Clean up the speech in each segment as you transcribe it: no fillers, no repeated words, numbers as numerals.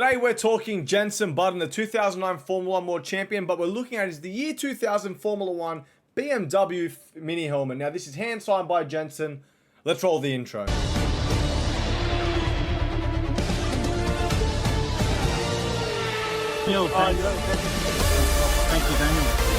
Today we're talking Jenson Button, the 2009 Formula 1 World Champion, but we're looking at is the year 2000 Formula 1 BMW mini helmet. Now this is hand signed by Jenson. Let's roll the intro. Thank you, Daniel. Thank you, Daniel.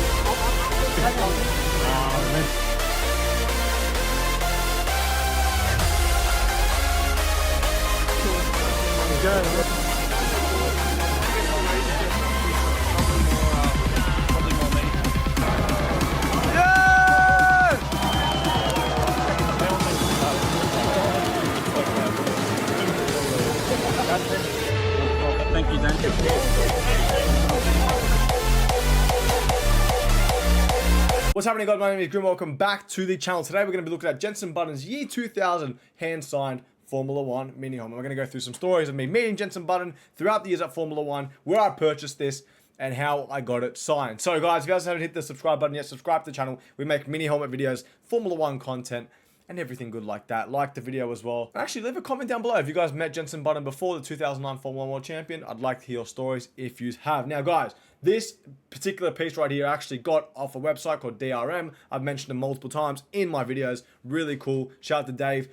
What's happening, guys? My name is Grim. Welcome back to the channel. Today we're going to be looking at Jenson Button's year 2000 hand-signed Formula 1 mini helmet. We're going to go through some stories of me meeting Jenson Button throughout the years at Formula 1, where I purchased this, and how I got it signed. So guys, if you guys haven't hit the subscribe button yet, subscribe to the channel. We make mini helmet videos, Formula 1 content, and everything good like that. Like the video as well. And actually, leave a comment down below if you guys met Jenson Button before, the 2009 Formula 1 World Champion. I'd like to hear your stories if you have. Now guys, this particular piece right here I actually got off a website called DRM. I've mentioned it multiple times in my videos. Really cool. Shout out to Dave.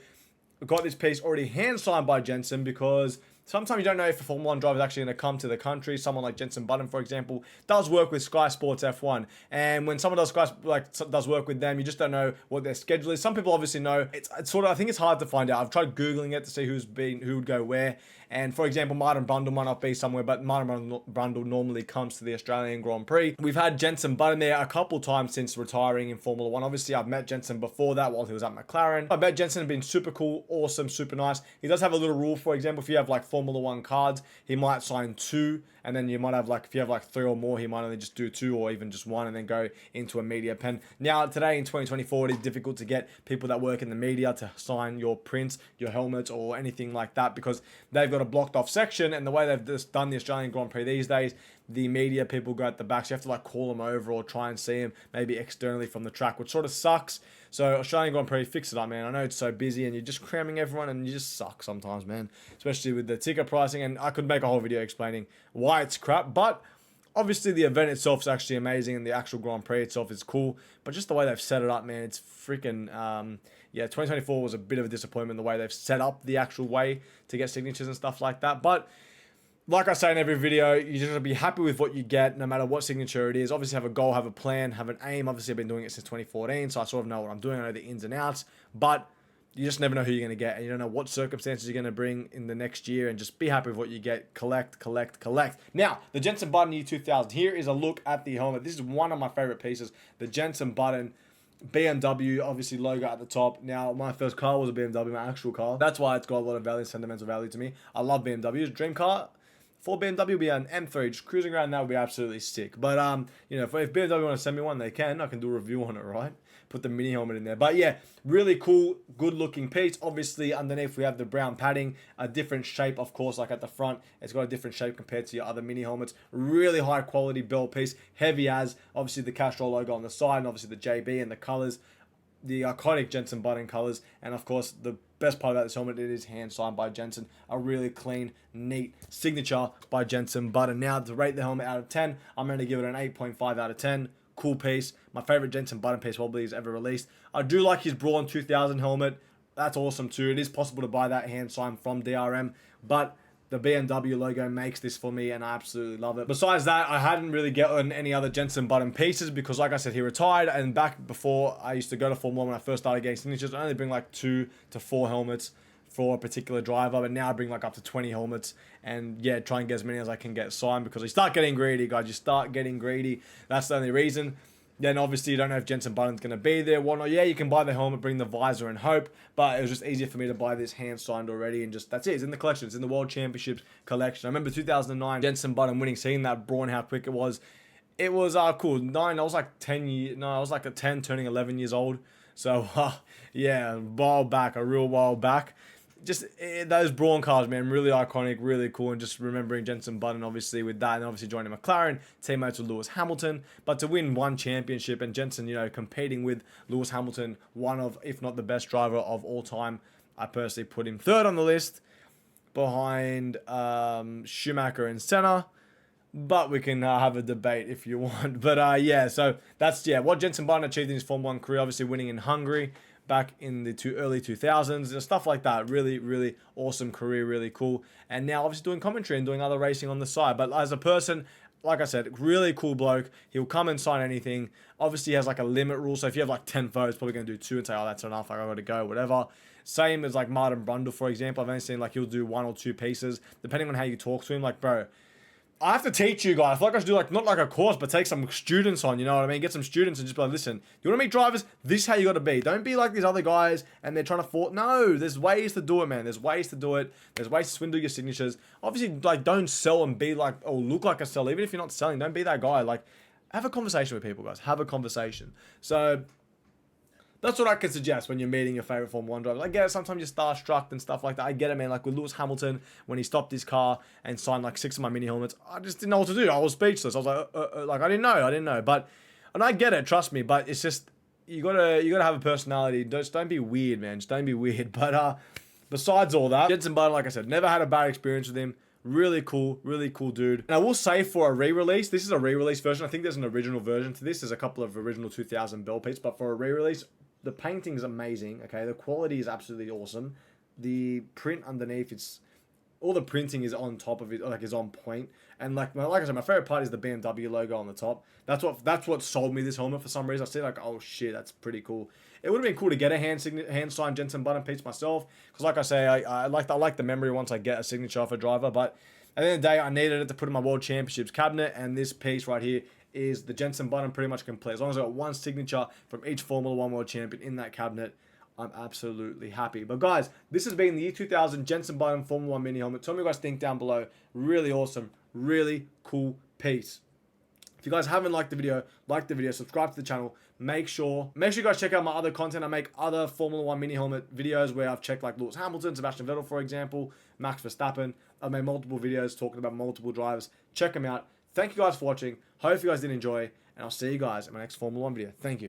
I got this piece already hand signed by Jenson because sometimes you don't know if a Formula 1 driver is actually going to come to the country. Someone like Jenson Button, for example, does work with Sky Sports F1. And when someone does work with them, you just don't know what their schedule is. Some people obviously know. It's sort of, I think it's hard to find out. I've tried Googling it to see who would go where. And for example, Martin Brundle might not be somewhere, but Martin Brundle normally comes to the Australian Grand Prix. We've had Jenson Button there a couple times since retiring in Formula 1. Obviously, I've met Jenson before that while he was at McLaren. I met Jenson, been super cool, awesome, super nice. He does have a little rule, for example, if you have like Formula 1 cards, he might sign 2, and then you might have like, if you have like 3 or more, he might only just do 2 or even just 1 and then go into a media pen. Now, today in 2024, it is difficult to get people that work in the media to sign your prints, your helmets, or anything like that because they've got a blocked off section, and the way they've just done the Australian Grand Prix these days, the media people go at the back, so you have to like call them over or try and see them maybe externally from the track, which sort of sucks. So Australian Grand Prix, fix it up, man. I know it's so busy and you're just cramming everyone and you just suck sometimes, man, especially with the ticket pricing. And I could make a whole video explaining why it's crap, but obviously the event itself is actually amazing and the actual Grand Prix itself is cool, but just the way they've set it up, man, it's freaking yeah, 2024 was a bit of a disappointment the way they've set up the actual way to get signatures and stuff like that. But like I say in every video, you just gotta be happy with what you get, no matter what signature it is. Obviously have a goal, have a plan, have an aim. Obviously I've been doing it since 2014, so I sort of know what I'm doing. I know the ins and outs, but you just never know who you're going to get, and you don't know what circumstances you're going to bring in the next year, and just be happy with what you get. Collect, collect, collect. Now, the Jenson Button year 2000. Here is a look at the helmet. This is one of my favorite pieces. The Jenson Button BMW, obviously logo at the top. Now, my first car was a BMW, my actual car. That's why it's got a lot of value, sentimental value to me. I love BMWs. Dream car for BMW would be an M3. Just cruising around that would be absolutely sick. But, you know, if BMW want to send me one, they can. I can do a review on it, right? Put the mini helmet in there. But yeah, really cool, good looking piece. Obviously underneath we have the brown padding, a different shape, of course, like at the front. It's got a different shape compared to your other mini helmets. Really high quality build piece, heavy as, obviously the Castrol logo on the side, and obviously the JB and the colors, the iconic Jenson Button colors. And of course, the best part about this helmet, it is hand signed by Jenson. A really clean, neat signature by Jenson Button. Now, to rate the helmet out of 10, I'm going to give it an 8.5 out of 10. Cool piece. My favorite Jenson Button piece probably he's ever released. I do like his Brawn 2000 helmet. That's awesome too. It is possible to buy that hand signed from DRM, but the BMW logo makes this for me and I absolutely love it. Besides that, I hadn't really gotten any other Jenson Button pieces because, like I said, he retired, and back before I used to go to Formula 1 when I first started getting signatures, I only bring like 2 to 4 helmets for a particular driver, but now I bring like up to 20 helmets, and yeah, try and get as many as I can get signed because you start getting greedy, guys. You start getting greedy. That's the only reason. Then obviously you don't know if Jenson Button's going to be there, whatnot. Yeah, you can buy the helmet, bring the visor and hope, but it was just easier for me to buy this hand signed already, and just, that's it. It's in the collection. It's in the World Championships collection. I remember 2009, Jenson Button winning, seeing that Brawn, how quick it was. It was cool. I was like 10 years, no, I was like a 10 turning 11 years old. So yeah, a while back, a real while back. Just those Brawn cars, man, really iconic, really cool, and just remembering Jenson Button obviously with that, and obviously joining McLaren, teammates with Lewis Hamilton, but to win one championship, and Jenson, you know, competing with Lewis Hamilton, one of, if not the best driver of all time. I personally put him third on the list. behind Schumacher and Senna. But we can have a debate if you want. But yeah, so that's what Jenson Button achieved in his Formula 1 career. Obviously winning in Hungary back in the early 2000s and stuff like that. Really, really awesome career, really cool. And now obviously doing commentary and doing other racing on the side. But as a person, like I said, really cool bloke. He'll come and sign anything. Obviously, he has like a limit rule. So if you have like 10 votes, probably going to do 2 and say, oh, that's enough. Like, I got to go, whatever. Same as like Martin Brundle, for example. I've only seen like he'll do 1 or 2 pieces, depending on how you talk to him. Like, bro, I have to teach you guys. I feel like I should do like, not like a course, but take some students on, you know what I mean? Get some students and just be like, listen, you want to meet drivers? This is how you got to be. Don't be like these other guys and they're trying to fault. No, there's ways to do it, man. There's ways to do it. There's ways to swindle your signatures. Obviously, like, don't sell and be like, or look like a seller. Even if you're not selling, don't be that guy. Like, have a conversation with people, guys. Have a conversation. So that's what I can suggest when you're meeting your favorite Formula 1 driver. I get it, sometimes you're starstruck and stuff like that. I get it, man. Like with Lewis Hamilton, when he stopped his car and signed like 6 of my mini helmets, I just didn't know what to do. I was speechless. I was like, I didn't know. But, and I get it, trust me. But it's just, you gotta have a personality. Just don't be weird, man. Just don't be weird. But besides all that, Jenson Button, like I said, never had a bad experience with him. Really cool dude. And I will say for a re-release, this is a re-release version. I think there's an original version to this. There's a couple of original 2000 Bell Peats, but for a re-release, the painting is amazing, okay? The quality is absolutely awesome. The print underneath, all the printing is on top of it, like is on point. And like I said, my favorite part is the BMW logo on the top. That's what sold me this helmet for some reason. I see like, oh shit, that's pretty cool. It would have been cool to get a hand signed Jenson Button piece myself, because like I say, I like the memory once I get a signature off a driver. But at the end of the day, I needed it to put in my World Championships cabinet, and this piece right here is the Jenson Button pretty much complete. As long as I got one signature from each Formula 1 World Champion in that cabinet, I'm absolutely happy. But guys, this has been the year 2000 Jenson Button Formula 1 mini helmet. Tell me what you guys think down below. Really awesome, really cool piece. If you guys haven't liked the video, subscribe to the channel. Make sure you guys check out my other content. I make other Formula 1 mini helmet videos where I've checked like Lewis Hamilton, Sebastian Vettel, for example, Max Verstappen. I've made multiple videos talking about multiple drivers. Check them out. Thank you guys for watching. Hope you guys did enjoy, and I'll see you guys in my next Formula 1 video. Thank you.